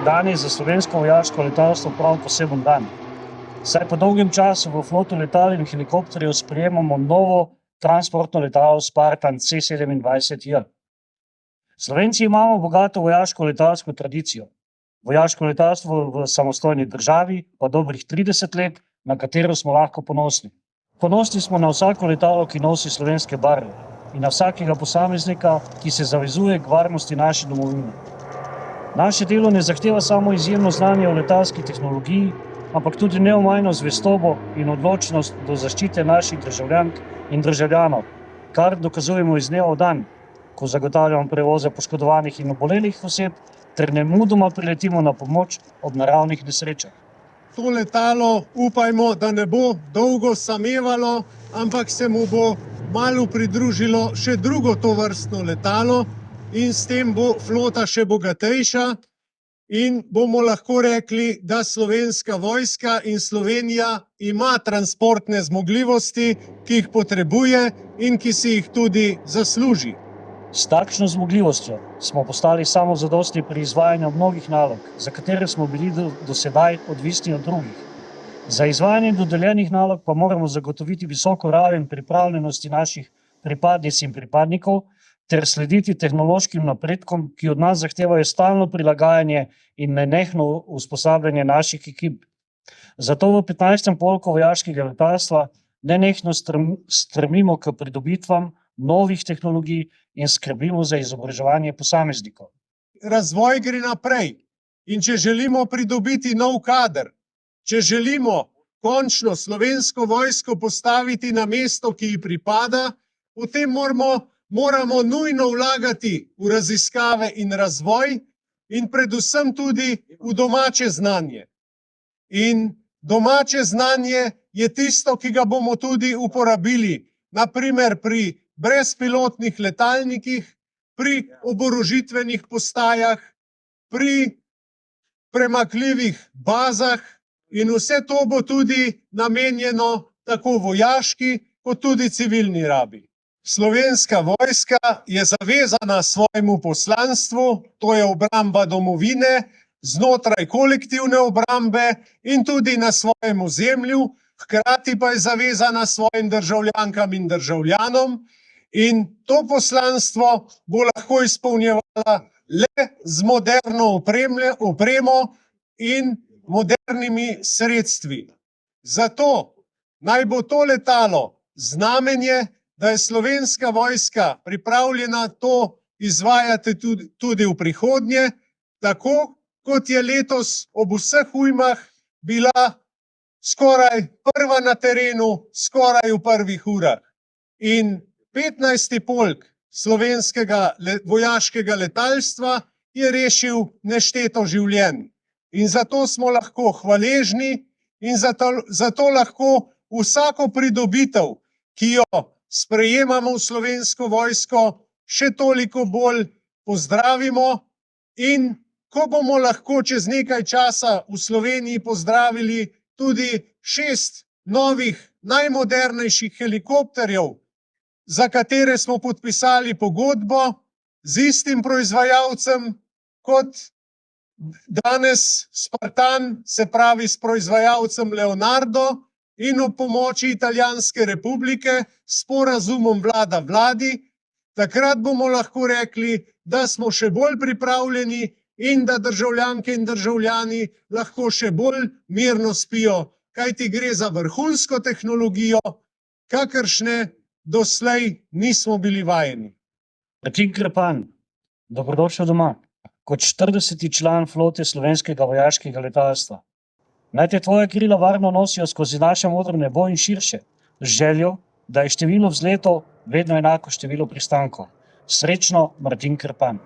Danes za slovensko vojaško letalstvo prav poseben dan. Saj po dolgem času v floto letal in helikopterjev sprejemamo novo transportno letalo Spartan C-27J. Slovenci imamo bogato vojaško letalsko tradicijo. Vojaško letalstvo v samostojni državi pa dobrih 30 let, na katero smo lahko ponosni. Ponosni smo na vsako letalo, ki nosi slovenske barve, in na vsakega posameznika, ki se zavezuje k varnosti naše domovine. Naše delo ne zahteva samo izjemno znanje o letalski tehnologiji, ampak tudi neomajno zvestobo in odločnost do zaščite naših državljank in državljanov, kar dokazujemo iz dneva v dan, ko zagotavljamo prevoze poškodovanih in obolelih oseb ter nemudoma priletimo na pomoč ob naravnih nesrečah. To letalo upajmo, da ne bo dolgo samevalo, ampak se mu bo malo pridružilo še drugo tovrstno letalo in s tem bo flota še bogatejša in bomo lahko rekli, da Slovenska vojska in Slovenija ima transportne zmogljivosti, ki jih potrebuje in ki si jih tudi zasluži. S takšno zmogljivostjo smo postali samozadostni pri izvajanju mnogih nalog, za katere smo bili do sedaj odvisni od drugih. Za izvajanje dodeljenih nalog pa moramo zagotoviti visoko raven pripravljenosti naših pripadnic in pripadnikov ter slediti tehnološkim napredkom, ki od nas zahtevajo stalno prilagajanje in nenehno usposabljanje naših ekip. Zato v 15. polku vojaškega letalstva nenehno stremimo k pridobitvam novih tehnologij in skrbimo za izobraževanje posameznikov. Razvoj gre naprej in če želimo pridobiti nov kader, če želimo končno Slovensko vojsko postaviti na mesto, ki ji pripada, potem moramo nujno vlagati v raziskave in razvoj in predvsem tudi v domače znanje. In domače znanje je tisto, ki ga bomo tudi uporabili, na primer pri brezpilotnih letalnikih, pri oborožitvenih postajah, pri premakljivih bazah in vse to bo tudi namenjeno tako vojaški kot tudi civilni rabi. Slovenska vojska je zavezana svojemu poslanstvu, to je obramba domovine, znotraj kolektivne obrambe in tudi na svojem ozemlju, hkrati pa je zavezana svojim državljankam in državljanom in to poslanstvo bo lahko izpolnjevala le z moderno opremo in modernimi sredstvi. Zato naj bo to letalo znamenje, da je Slovenska vojska pripravljena to izvajati tudi v prihodnje, tako kot je letos ob vseh ujmah bila skoraj prva na terenu, skoraj v prvih urah. In 15. polk slovenskega vojaškega letalstva je rešil nešteto življenj. In zato smo lahko hvaležni in zato lahko vsako pridobitev, ki jo sprejemamo v Slovensko vojsko, še toliko bolj pozdravimo in ko bomo lahko čez nekaj časa v Sloveniji pozdravili tudi 6 novih, najmodernejših helikopterjev, za katere smo podpisali pogodbo z istim proizvajalcem kot danes Spartan, se pravi s proizvajalcem Leonardo, in ob pomoči Italijanske republike s sporazumom vlada vladi, takrat bomo lahko rekli, da smo še bolj pripravljeni in da državljanke in državljani lahko še bolj mirno spijo, kajti gre za vrhunsko tehnologijo, kakršne doslej nismo bili vajeni. Martin Krpan, dobrodošel doma, kot 40. član flote slovenskega vojaškega letalstva. Naj te tvoje krila varno nosijo skozi naše modro nebo in širše, z željo, da je število vzletov vedno enako številu pristankov. Srečno, Martin Krpan.